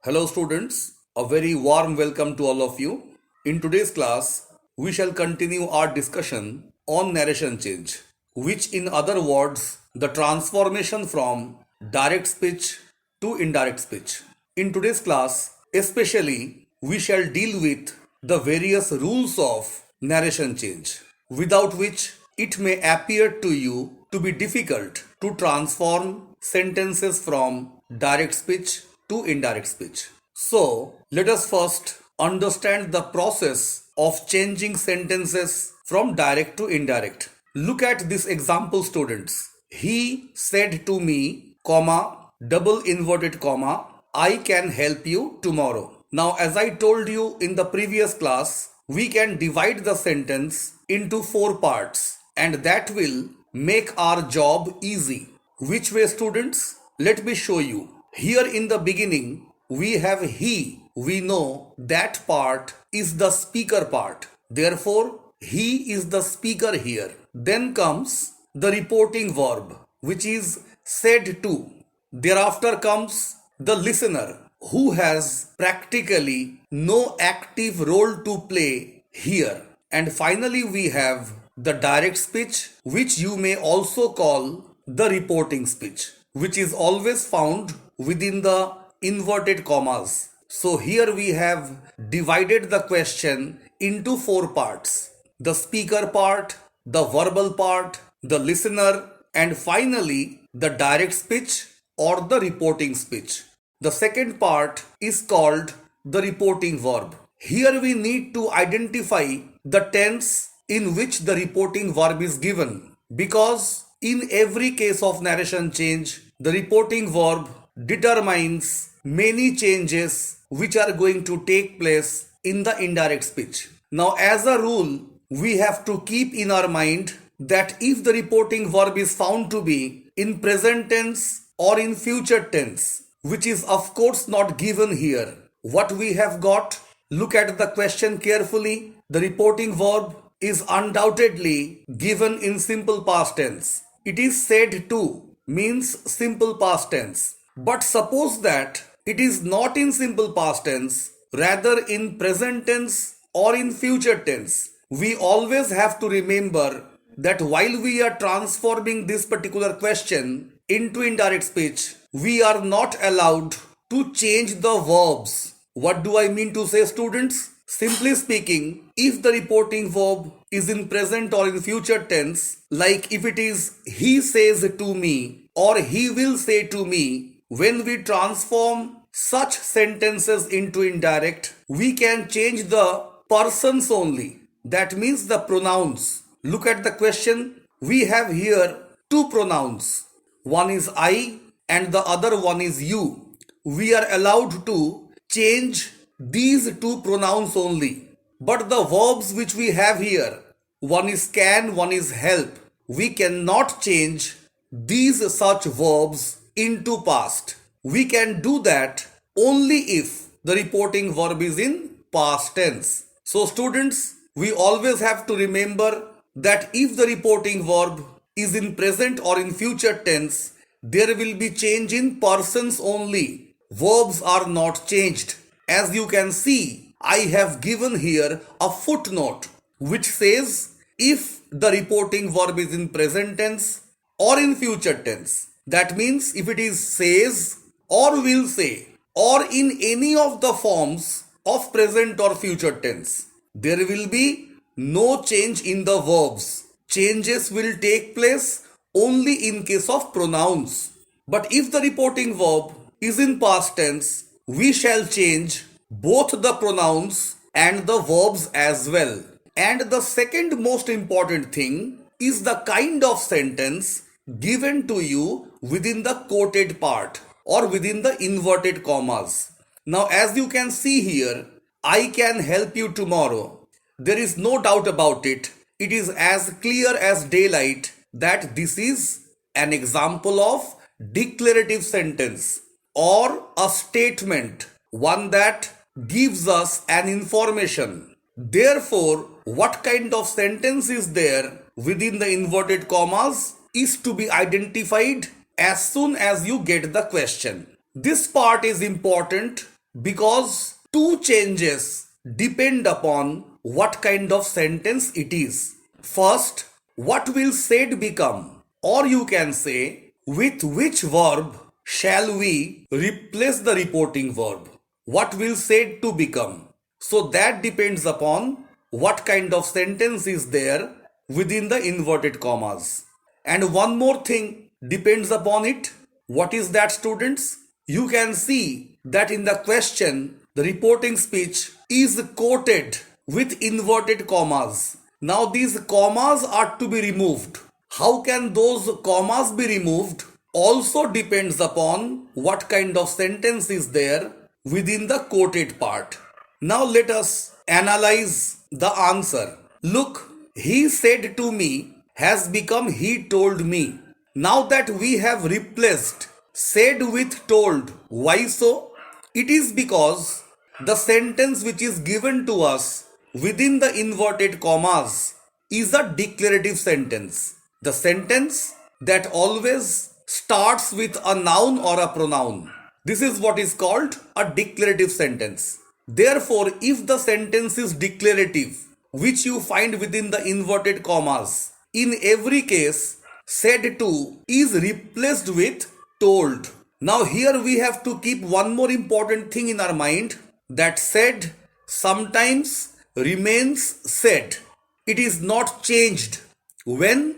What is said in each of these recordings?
Hello students, a very warm welcome to all of you. In today's class, we shall continue our discussion on narration change, which in other words, the transformation from direct speech to indirect speech. In today's class, especially, we shall deal with the various rules of narration change, without which it may appear to you to be difficult to transform sentences from direct speech to indirect speech. So, let us first understand the process of changing sentences from direct to indirect. Look at this example, students. He said to me, comma, double inverted comma, I can help you tomorrow. Now, as I told you in the previous class, we can divide the sentence into four parts, and that will make our job easy. Which way, students? Let me show you. Here in the beginning, we have he. We know that part is the speaker part. Therefore, he is the speaker here. Then comes the reporting verb, which is said to. Thereafter comes the listener, who has practically no active role to play here. And finally, we have the direct speech, which you may also call the reporting speech, which is always found within the inverted commas. So here we have divided the question into four parts: the speaker part, the verbal part, the listener, and finally the direct speech or the reporting speech. The second part is called the reporting verb. Here we need to identify the tense in which the reporting verb is given, because in every case of narration change, the reporting verb determines many changes which are going to take place in the indirect speech. Now, as a rule, we have to keep in our mind that if the reporting verb is found to be in present tense or in future tense, which is of course not given here, what we have got, look at the question carefully. The reporting verb is undoubtedly given in simple past tense. It is said to means simple past tense. But suppose that it is not in simple past tense, rather in present tense or in future tense. We always have to remember that while we are transforming this particular question into indirect speech, we are not allowed to change the verbs. What do I mean to say, students? Simply speaking, if the reporting verb is in present or in future tense, like if it is he says to me or he will say to me, when we transform such sentences into indirect, we can change the persons only. That means the pronouns. Look at the question. We have here two pronouns. One is I and the other one is you. We are allowed to change these two pronouns only. But the verbs which we have here, one is can, one is help. We cannot change these such verbs into past. We can do that only if the reporting verb is in past tense. So students, we always have to remember that if the reporting verb is in present or in future tense, there will be change in persons only. Verbs are not changed. As you can see, I have given here a footnote which says if the reporting verb is in present tense or in future tense. That means if it is says or will say or in any of the forms of present or future tense, there will be no change in the verbs. Changes will take place only in case of pronouns. But if the reporting verb is in past tense, we shall change both the pronouns and the verbs as well. And the second most important thing is the kind of sentence given to you within the quoted part or within the inverted commas. Now, as you can see here, I can help you tomorrow. There is no doubt about it. It is as clear as daylight that this is an example of declarative sentence or a statement, one that gives us an information. Therefore, what kind of sentence is there within the inverted commas is to be identified as soon as you get the question. This part is important Because two changes depend upon what kind of sentence it is. First, what will said become? Or you can say, with which verb shall we replace the reporting verb? What will said to become? So that depends upon what kind of sentence is there within the inverted commas. And one more thing depends upon it. What is that, students? You can see that in the question, the reporting speech is quoted with inverted commas. Now these commas are to be removed. How can those commas be removed? Also depends upon what kind of sentence is there within the quoted part. Now let us analyze the answer. Look, he said to me has become he told me. Now that we have replaced said with told, why so? It is because the sentence which is given to us within the inverted commas is a declarative sentence. The sentence that always starts with a noun or a pronoun. This is what is called a declarative sentence. Therefore, if the sentence is declarative, which you find within the inverted commas, in every case, said to is replaced with told. Now here we have to keep one more important thing in our mind, that said sometimes remains said. It is not changed when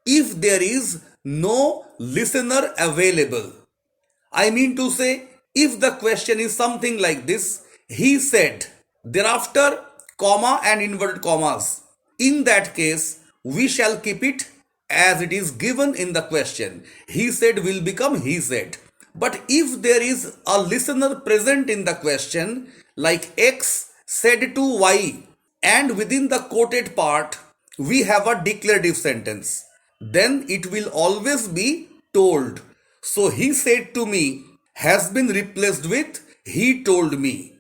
if there is no listener available. I mean to say, if the question is something like this, he said, thereafter, comma and inverted commas. In that case, we shall keep it as it is given in the question. He said will become he said. But if there is a listener present in the question, like X said to Y, and within the quoted part, we have a declarative sentence, then it will always be told. So he said to me has been replaced with he told me.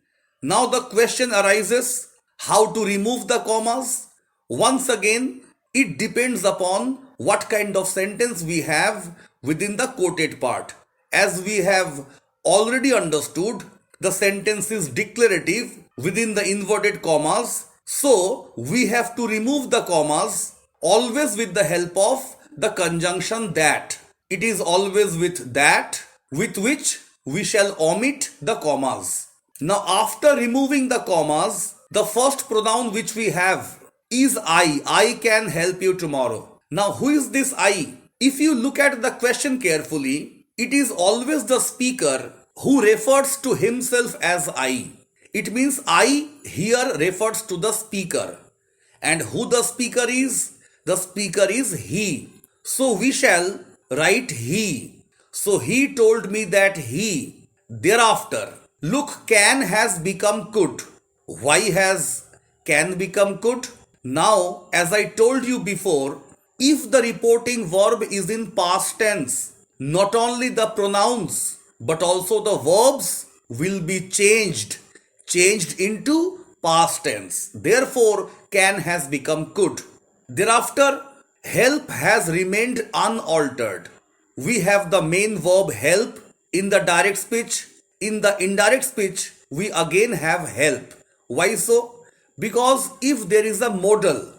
Now the question arises, how to remove the commas? Once again, it depends upon what kind of sentence we have within the quoted part. As we have already understood, the sentence is declarative within the inverted commas. So we have to remove the commas always with the help of the conjunction that. It is always with that with which we shall omit the commas. Now after removing the commas, the first pronoun which we have is I. I can help you tomorrow. Now who is this I? If you look at the question carefully, it is always the speaker who refers to himself as I. It means I here refers to the speaker. And who the speaker is? The speaker is he. So we shall write he. So he told me that he. Thereafter, look, can has become could. Why has can become could? Now, as I told you before, if the reporting verb is in past tense, not only the pronouns but also the verbs will be changed into past tense. Therefore, can has become could. Thereafter, help has remained unaltered. We have the main verb help in the direct speech. In the indirect speech, we again have help. Why so? Because if there is a modal,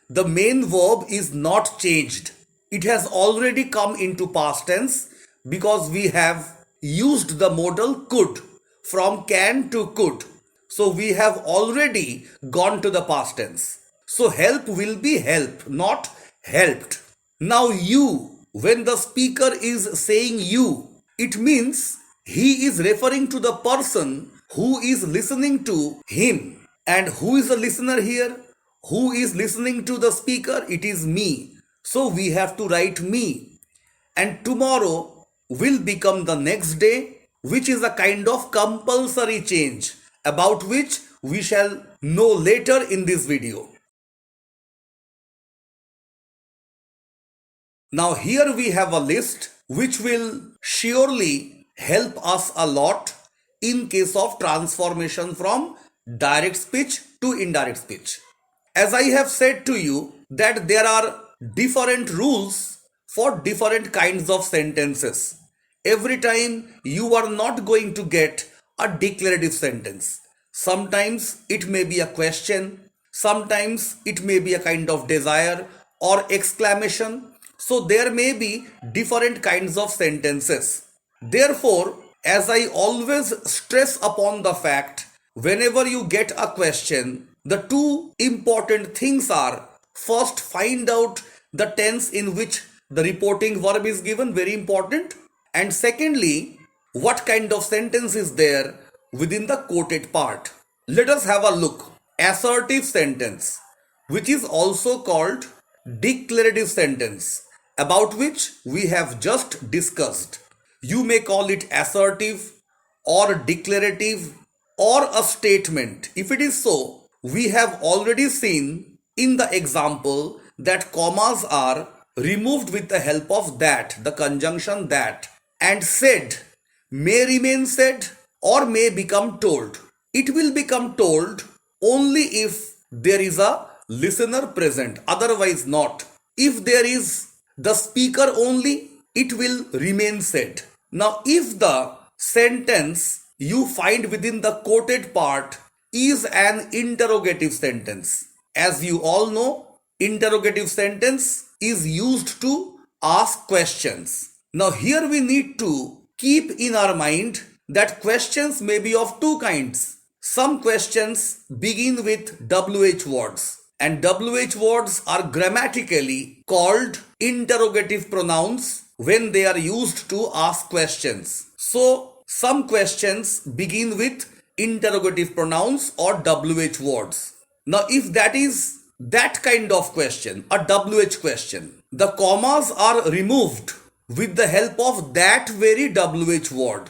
the main verb is not changed. It has already come into past tense because we have used the modal could from can to could. So we have already gone to the past tense. So help will be help, not helped. Now you, when the speaker is saying you, it means he is referring to the person who is listening to him. And who is the listener here? Who is listening to the speaker? It is me. So we have to write me. And tomorrow will become the next day, which is a kind of compulsory change about which we shall know later in this video. Now here we have a list which will surely help us a lot in case of transformation from direct speech to indirect speech. As I have said to you that there are different rules for different kinds of sentences. Every time you are not going to get a declarative sentence. Sometimes it may be a question, sometimes it may be a kind of desire or exclamation. So there may be different kinds of sentences. Therefore, as I always stress upon the fact, whenever you get a question, the two important things are first find out the tense in which the reporting verb is given, very important, and secondly, what kind of sentence is there within the quoted part. Let us have a look. Assertive sentence, which is also called declarative sentence, about which we have just discussed. You may call it assertive or declarative or a statement. If it is so, we have already seen in the example that commas are removed with the help of that, the conjunction that, and said may remain said or may become told. It will become told only if there is a listener present, otherwise not. If there is the speaker only, it will remain said. Now, if the sentence you find within the quoted part is an interrogative sentence, as you all know, interrogative sentence is used to ask questions. Now, here we need to keep in our mind that questions may be of two kinds. Some questions begin with WH words, and WH words are grammatically called interrogative pronouns when they are used to ask questions. So, some questions begin with interrogative pronouns or WH words. Now, if that is that kind of question, a WH question, the commas are removed with the help of that very WH word,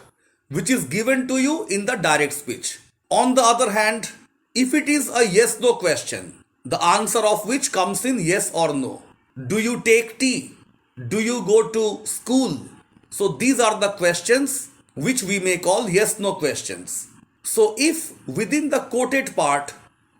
which is given to you in the direct speech. On the other hand, if it is a yes-no question, the answer of which comes in yes or no. Do you take tea? Do you go to school? So these are the questions which we may call yes-no questions. So if within the quoted part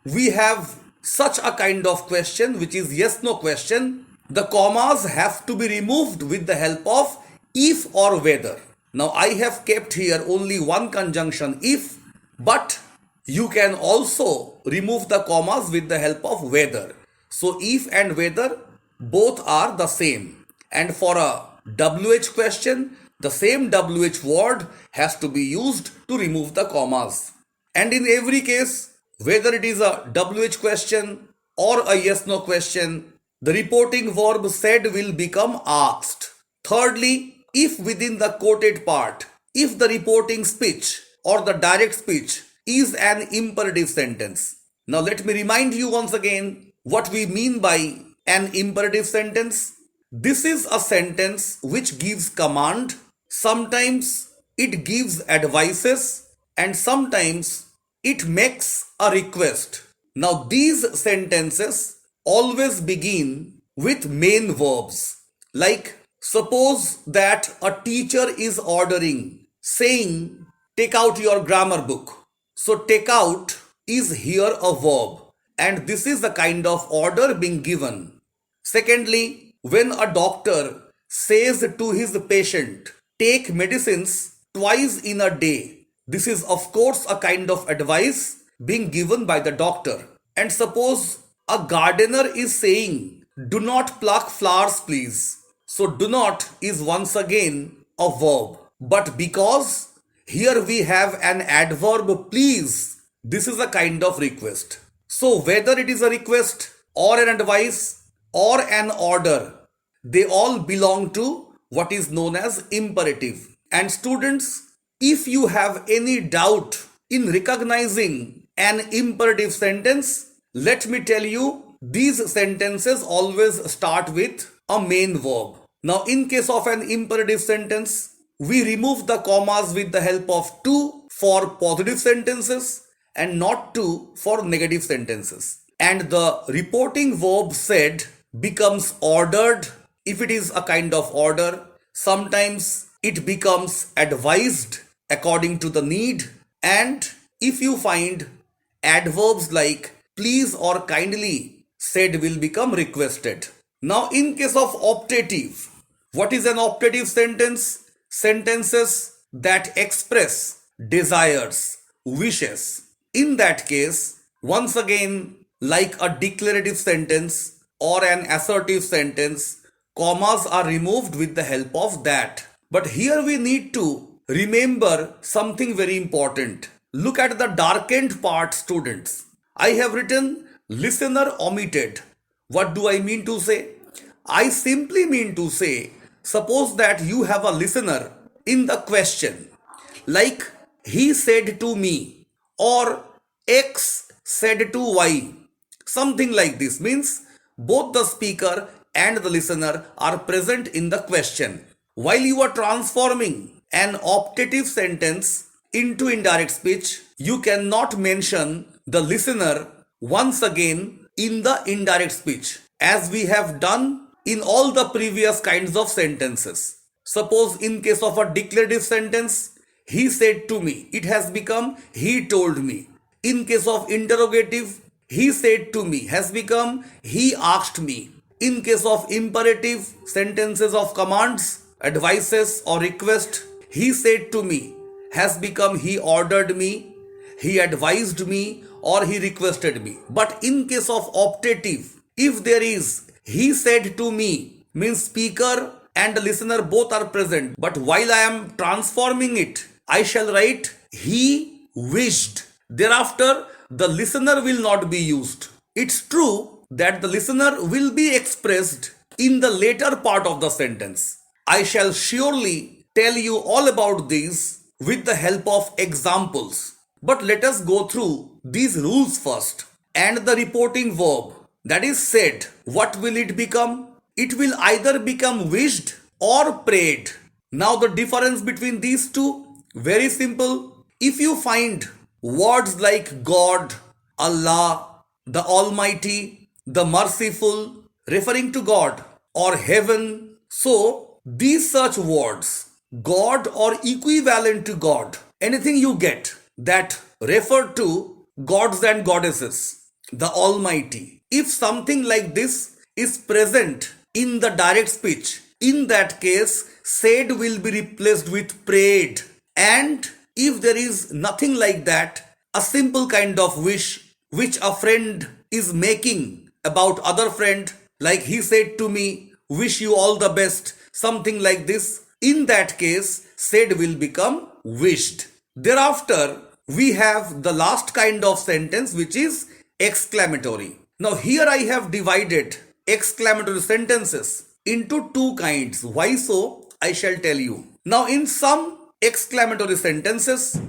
we have such a kind of question which is yes-no question, the commas have to be removed with the help of if or whether. Now I have kept here only one conjunction if, but you can also remove the commas with the help of whether. So if and whether both are the same. And for a WH question, the same WH word has to be used to remove the commas. And in every case, whether it is a WH question or a yes-no question, the reporting verb said will become asked. Thirdly, if within the quoted part, if the reporting speech or the direct speech is an imperative sentence. Now let me remind you once again what we mean by an imperative sentence. This is a sentence which gives command. Sometimes it gives advices and sometimes it makes a request. Now these sentences always begin with main verbs. Like suppose that a teacher is ordering, saying, take out your grammar book. So take out is here a verb and this is the kind of order being given. Secondly, when a doctor says to his patient, take medicines twice in a day, this is of course a kind of advice being given by the doctor. And suppose a gardener is saying, do not pluck flowers please. So do not is once again a verb. But because here we have an adverb please, this is a kind of request. So whether it is a request or an advice or an order, they all belong to what is known as imperative. And students, if you have any doubt in recognizing an imperative sentence, let me tell you, these sentences always start with a main verb. Now in case of an imperative sentence, we remove the commas with the help of to for positive sentences and not to for negative sentences. And the reporting verb said becomes ordered if it is a kind of order. Sometimes it becomes advised according to the need. And if you find adverbs like please or kindly, said will become requested. Now in case of optative, what is an optative sentence? Sentences that express desires, wishes. In that case, once again, like a declarative sentence or an assertive sentence, commas are removed with the help of that. But here we need to remember something very important. Look at the darkened part, students. I have written listener omitted. What do I mean to say? I simply mean to say, suppose that you have a listener in the question, like he said to me, or X said to Y. Something like this means both the speaker and the listener are present in the question. While you are transforming an optative sentence into indirect speech, you cannot mention the listener once again in the indirect speech, as we have done in all the previous kinds of sentences. Suppose in case of a declarative sentence, he said to me, it has become he told me. In case of interrogative, he said to me has become he asked me. In case of imperative sentences of commands, advices or request, he said to me has become he ordered me, he advised me or he requested me. But in case of optative, if there is he said to me, means speaker and the listener both are present. But while I am transforming it, I shall write he wished. Thereafter, the listener will not be used. It's true that the listener will be expressed in the later part of the sentence. I shall surely tell you all about these with the help of examples. But let us go through these rules first. And the reporting verb, that is said, what will it become? It will either become wished or prayed. Now the difference between these two, very simple. If you find words like God, Allah, the Almighty, the Merciful, referring to God, or heaven, so these such words, God or equivalent to God, anything you get that refer to gods and goddesses, the Almighty. If something like this is present in the direct speech, in that case, said will be replaced with prayed. And if there is nothing like that, a simple kind of wish which a friend is making about other friend, like he said to me, wish you all the best, something like this, in that case, said will become wished. Thereafter, we have the last kind of sentence, which is exclamatory. Now here I have divided exclamatory sentences into two kinds. Why so? I shall tell you. Now in some exclamatory sentences,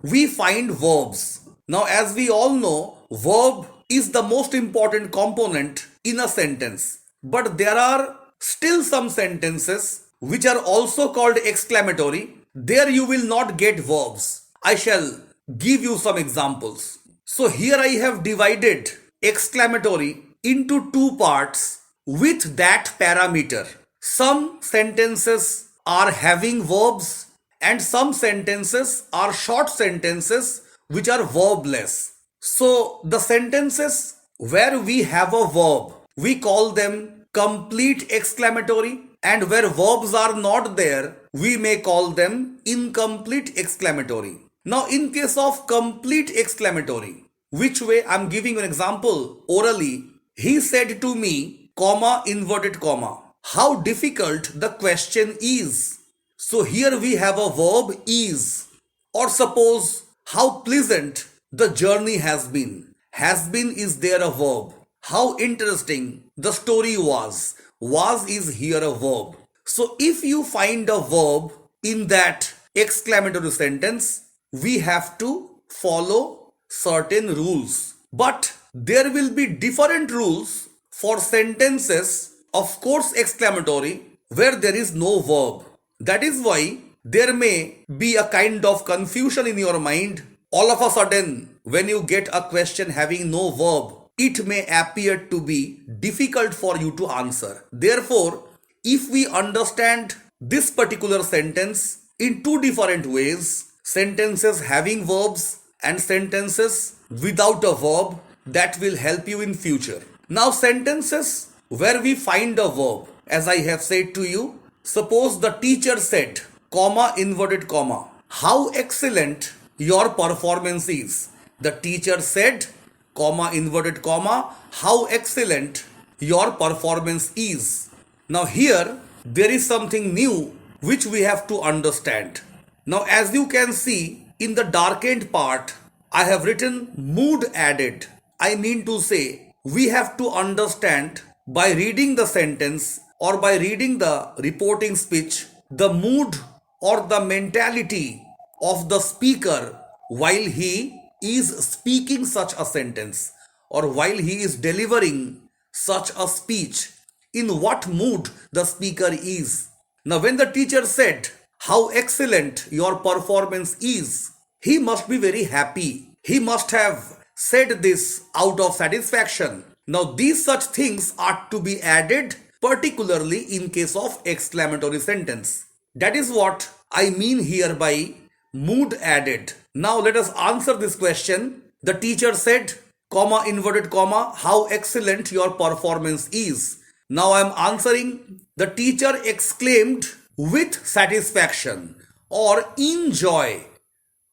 we find verbs. Now as we all know, verb is the most important component in a sentence. But there are still some sentences which are also called exclamatory. There you will not get verbs. I shall give you some examples. So here I have divided exclamatory into two parts with that parameter. Some sentences are having verbs and some sentences are short sentences which are verbless. So the sentences where we have a verb, we call them complete exclamatory, and where verbs are not there, we may call them incomplete exclamatory. Now in case of complete exclamatory, which way? I'm giving an example orally. He said to me, comma, inverted comma, how difficult the question is. So here we have a verb is. Or suppose, how pleasant the journey has been. Has been is there a verb. How interesting the story was. Was is here a verb. So if you find a verb in that exclamatory sentence, we have to follow certain rules. But there will be different rules for sentences, of course exclamatory, where there is no verb. That is why there may be a kind of confusion in your mind. All of a sudden, when you get a question having no verb, it may appear to be difficult for you to answer. Therefore, if we understand this particular sentence in two different ways, sentences having verbs and sentences without a verb, that will help you in future. Now sentences where we find a verb, as I have said to you, suppose the teacher said, comma, inverted comma, how excellent your performance is. The teacher said, comma, inverted comma, how excellent your performance is. Now here there is something new which we have to understand. Now as you can see in the darkened part, I have written mood added. I mean to say we have to understand by reading the sentence or by reading the reporting speech the mood or the mentality of the speaker while he is speaking such a sentence or while he is delivering such a speech, in what mood the speaker is. Now, when the teacher said, how excellent your performance is, he must be very happy. He must have said this out of satisfaction. Now, these such things are to be added, particularly in case of exclamatory sentence. That is what I mean here by mood added. Now, let us answer this question. The teacher said, comma, inverted comma, how excellent your performance is. Now I am answering. The teacher exclaimed with satisfaction or in joy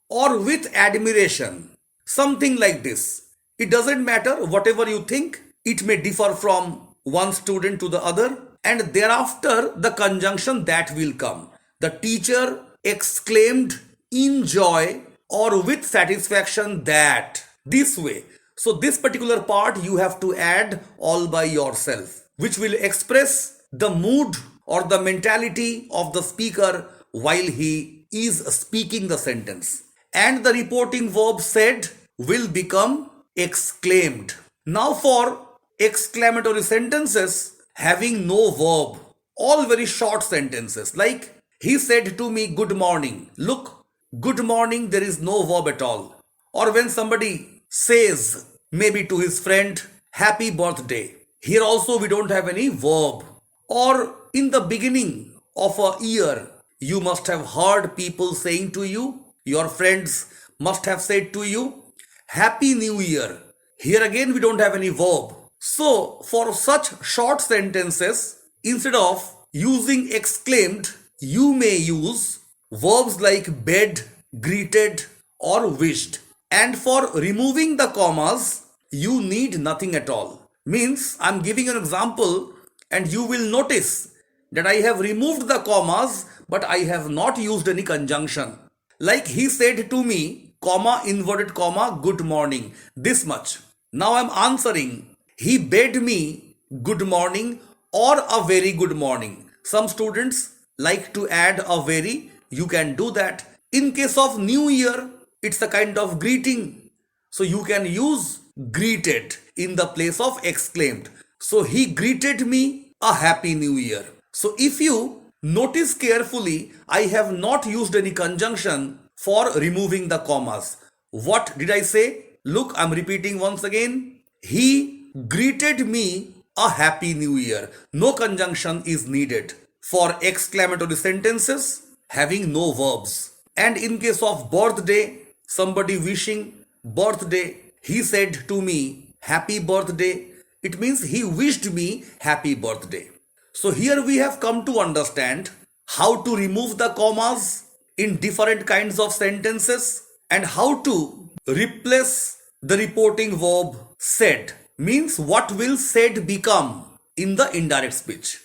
or with admiration. Something like this. It doesn't matter whatever you think. It may differ from one student to the other, and thereafter the conjunction that will come. The teacher exclaimed in joy or with satisfaction that, this way. So this particular part you have to add all by yourself, which will express the mood or the mentality of the speaker while he is speaking the sentence. And the reporting verb said will become exclaimed. Now for exclamatory sentences having no verb, all very short sentences like he said to me good morning. Look, good morning, there is no verb at all. Or when somebody says maybe to his friend happy birthday, here also we don't have any verb. Or in the beginning of a year, you must have heard people saying to you, your friends must have said to you, happy new year. Here again we don't have any verb. So for such short sentences, instead of using exclaimed, you may use verbs like bed, greeted or wished. And for removing the commas, you need nothing at all. Means I'm giving an example and you will notice that I have removed the commas but I have not used any conjunction. Like he said to me, comma, inverted comma, good morning. This much. Now I'm answering, he bade me good morning or a very good morning. Some students like to add a very, you can do that. In case of new year, it's a kind of greeting. So you can use greeted in the place of exclaimed. So he greeted me a happy new year. So if you notice carefully, I have not used any conjunction for removing the commas. What did I say? Look, I'm repeating once again. He greeted me a happy new year. No conjunction is needed for exclamatory sentences having no verbs. And in case of birthday, somebody wishing birthday, he said to me, happy birthday. It means he wished me happy birthday. So here we have come to understand how to remove the commas in different kinds of sentences and how to replace the reporting verb said. Means what will said become in the indirect speech.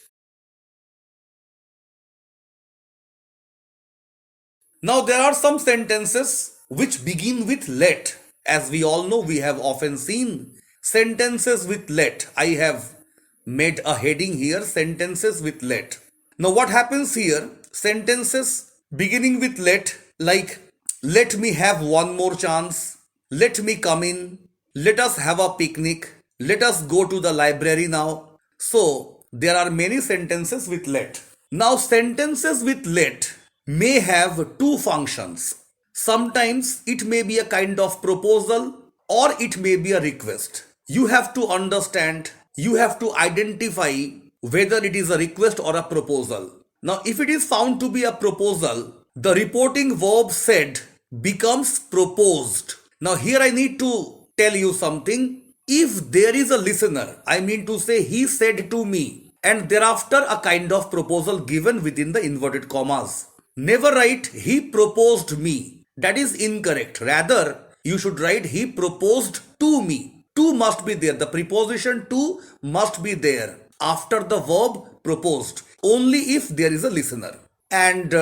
Now there are some sentences which begin with let. As we all know, we have often seen sentences with let. I have made a heading here, sentences with let. Now what happens here? Sentences beginning with let, like let me have one more chance, let me come in, let us have a picnic, let us go to the library now. So there are many sentences with let. Now sentences with let may have two functions. Sometimes it may be a kind of proposal or it may be a request. You have to understand, you have to identify whether it is a request or a proposal. Now if it is found to be a proposal, the reporting verb said becomes proposed. Now here I need to tell you something. If there is a listener, I mean to say he said to me, and thereafter a kind of proposal given within the inverted commas, Never write he proposed me. That is incorrect. Rather, you should write he proposed to me. To must be there. The preposition to must be there after the verb proposed. Only if there is a listener. And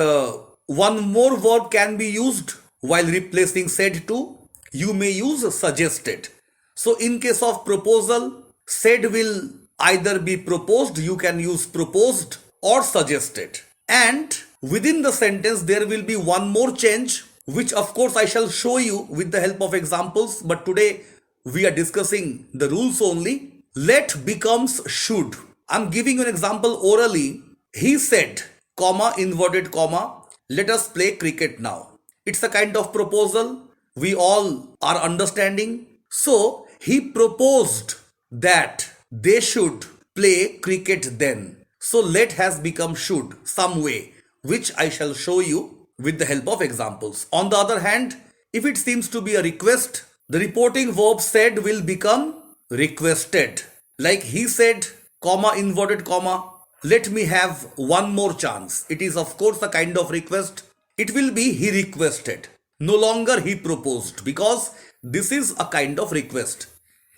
one more verb can be used while replacing said to. You may use suggested. So in case of proposal, said will either be proposed, you can use proposed, or suggested. And within the sentence there will be one more change, which of course I shall show you with the help of examples, but today we are discussing the rules only. Let becomes should. I'm giving you an example orally. He said, comma, inverted comma, let us play cricket now. It's a kind of proposal. We all are understanding. So he proposed that they should play cricket then. So let has become should some way, which I shall show you with the help of examples. On the other hand, if it seems to be a request, the reporting verb said will become requested. Like he said, comma, inverted comma, let me have one more chance. It is of course a kind of request. It will be he requested. No longer he proposed, because this is a kind of request.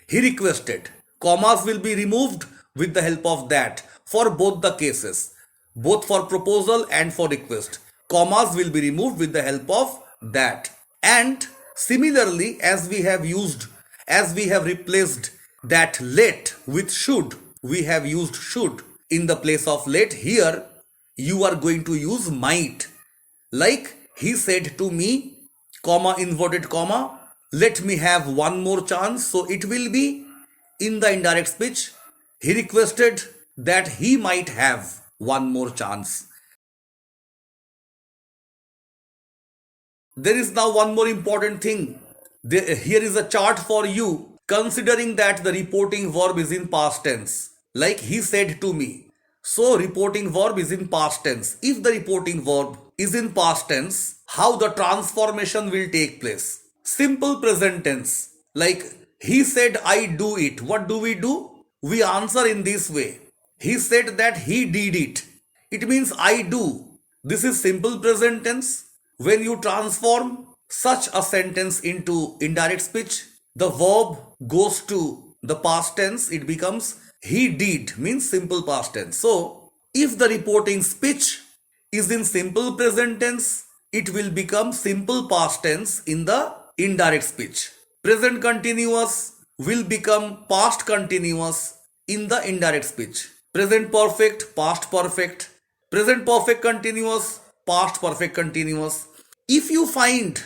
He requested. Commas will be removed with the help of that for both the cases, both for proposal and for request. Commas will be removed with the help of that. And similarly, as we have replaced that let with should, we have used should in the place of let. Here you are going to use might. Like he said to me, comma, inverted comma, let me have one more chance. So it will be in the indirect speech. He requested that he might have one more chance. There is now one more important thing. Here is a chart for you, considering that the reporting verb is in past tense. Like he said to me. So reporting verb is in past tense. If the reporting verb is in past tense, how the transformation will take place? Simple present tense. Like he said, I do it. What do? We answer in this way. He said that he did it. It means I do. This is simple present tense. When you transform such a sentence into indirect speech, the verb goes to the past tense. It becomes he did, means simple past tense. So if the reporting speech is in simple present tense, it will become simple past tense in the indirect speech. Present continuous will become past continuous in the indirect speech. Present perfect, past perfect. Present perfect continuous, past perfect continuous. If you find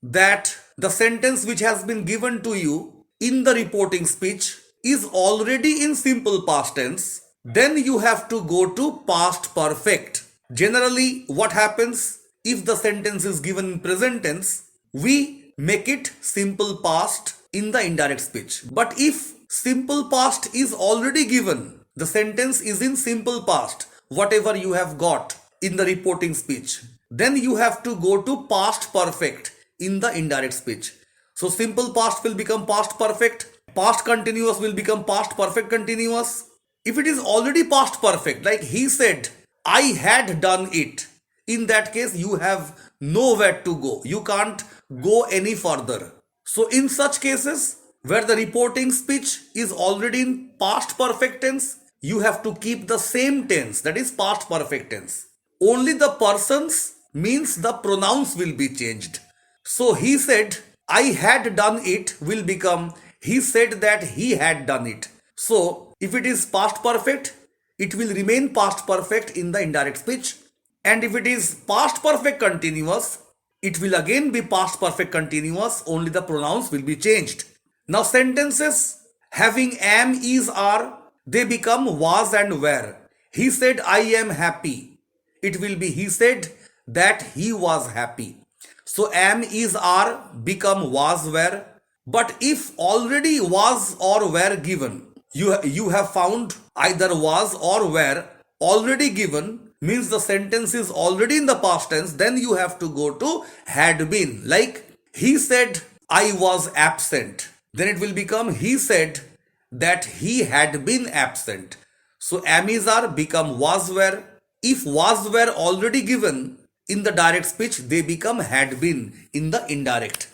that the sentence which has been given to you in the reporting speech is already in simple past tense, then you have to go to past perfect. Generally, what happens if the sentence is given in present tense, we make it simple past in the indirect speech. But if simple past is already given, the sentence is in simple past, whatever you have got in the reporting speech, then you have to go to past perfect in the indirect speech. So simple past will become past perfect, past continuous will become past perfect continuous. If it is already past perfect, like he said, I had done it, in that case you have nowhere to go. You can't go any further. So in such cases where the reporting speech is already in past perfect tense, you have to keep the same tense, that is past perfect tense. Only the persons, means the pronouns, will be changed. So he said, I had done it will become he said that he had done it. So if it is past perfect, it will remain past perfect in the indirect speech. And if it is past perfect continuous, it will again be past perfect continuous, only the pronouns will be changed. Now sentences having am, is, are, they become was and were. He said, I am happy. It will be he said that he was happy. So am, is, are become was, were. But if already was or were given, you have found either was or were already given, means the sentence is already in the past tense, then you have to go to had been. Like he said I was absent, then it will become he said that he had been absent. So am, is, are become was, were. If was, were already given, in the direct speech, they become had been in the indirect.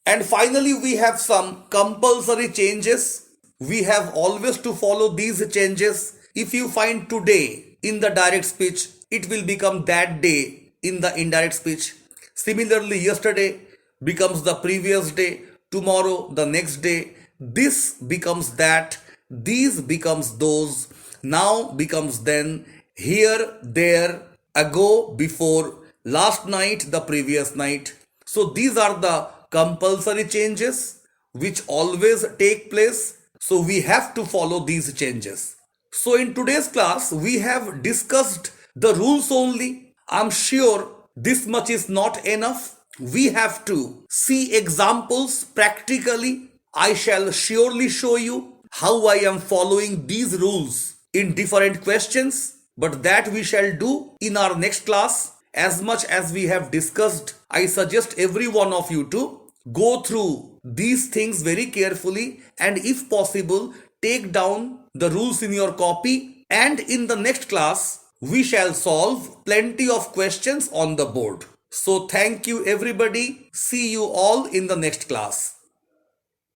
And finally, we have some compulsory changes. We have always to follow these changes. If you find today in the direct speech, it will become that day in the indirect speech. Similarly, yesterday becomes the previous day, tomorrow the next day. This becomes that, these becomes those, now becomes then, here, there, ago, before, last night, the previous night. So these are the compulsory changes which always take place. So we have to follow these changes. So in today's class, we have discussed the rules only. I'm sure this much is not enough. We have to see examples practically. I shall surely show you how I am following these rules in different questions, but that we shall do in our next class. As much as we have discussed, I suggest every one of you to go through these things very carefully and if possible, take down the rules in your copy, and in the next class, we shall solve plenty of questions on the board. So thank you everybody. See you all in the next class.